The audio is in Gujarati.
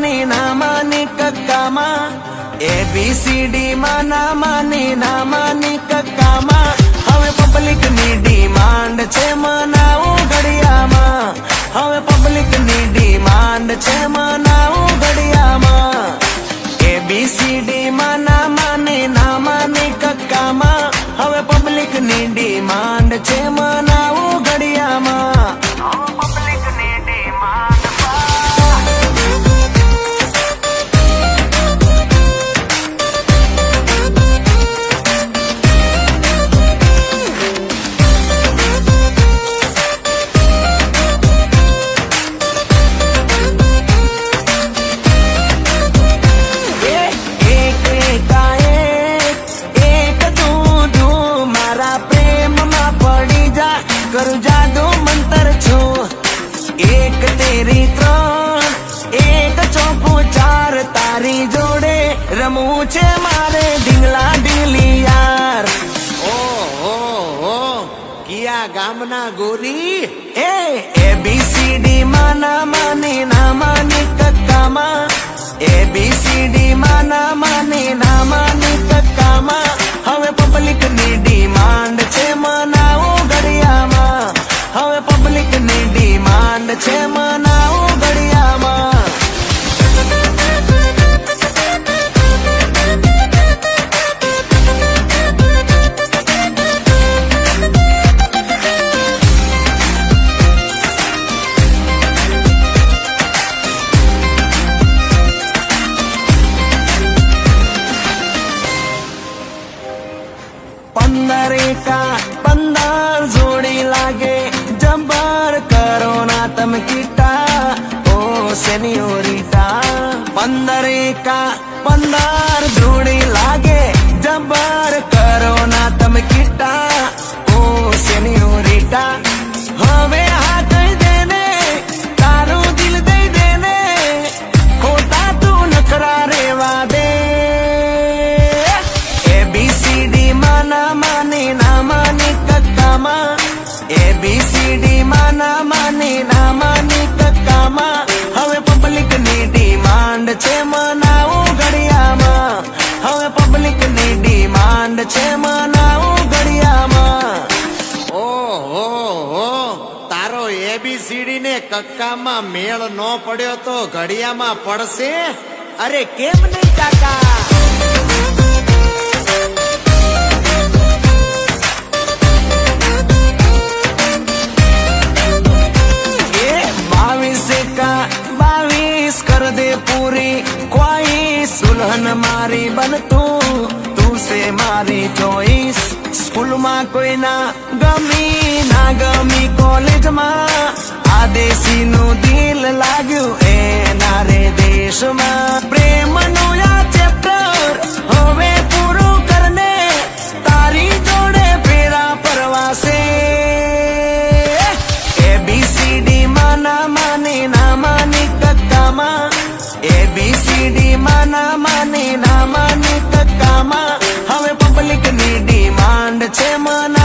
માની ના માની કક્કામાં ABCD માં ના માની ના માની કક્કામાં હવે પબ્લિક ની ડિમાન્ડ છે મનાવું ઘડિયામાં હવે પબ્લિક ની ડિમાન્ડ છે મનાવું ઘડિયામાં ABCD માં ના માની ના માની કક્કામાં હવે પબ્લિક ની ડિમાન્ડ છે મનાવું ઘડિયામાં પબ્લિક ની ડિમાન્ડ કરું જાદુ મંતર છું એક તેરી ત્રણ એક ચોખ્ખું ચાર તારી જોડે રમવું છે મારે ઢીંગલા ઢીંગલી યાર ઓ કિયા ગામના ગોરી ABCD માં ના માની ના માની કક્કામાં ABCD માં ના માની ના માની કક્કામાં હવે પબ્લિક ની ડિમાન્ડ છે મનાવું ઘડિયામાં હવે પબ્લિક ની ડિમાન્ડ છે મનાવું ઘડિયામાં પંદર જોડી લાગે જબર કરો ના તમે કીટા ઓ સેનિયોરિટા 15 જોડી લાગે જબર કરો ના તમે કીટા ઓ સેનિયોરિટા હવે હા કહી દેને તારું દિલ દઈ દેને ખોટા તું નખરા રેવા દે ABCD માં ના માની ના માની કક્કામાં ABCD માં ના માની ના માની કક્કામાં હવે પબ્લિક ની ડિમાન્ડ છે મનાવું ઘડિયામાં હવે પબ્લિક ની ડિમાન્ડ છે મનાવું ઘડિયામાં ઓહો તારો ABCD ને કક્કામાં મેળ નો પડ્યો તો ઘડિયામાં પડશે અરે કેમ નહીં કાકા कर दे पूरी ख्वाहिश दुल्हन मारी बन तू से मारी चॉइस स्कूल में कोई ना गमी कॉलेज में आदेशी નું દિલ લાગ્યું એ નારે દેશ માં પ્રેમ નું આ ચેપ્ટર હવે પૂરું કરને તારી જોડે ફેરા પરવાસે ABCD માં ના માની ના માની કક્કામાં ABCD માં ના માની ના માની કક્કામાં હવે પબ્લિક ની ડિમાન્ડ છે મન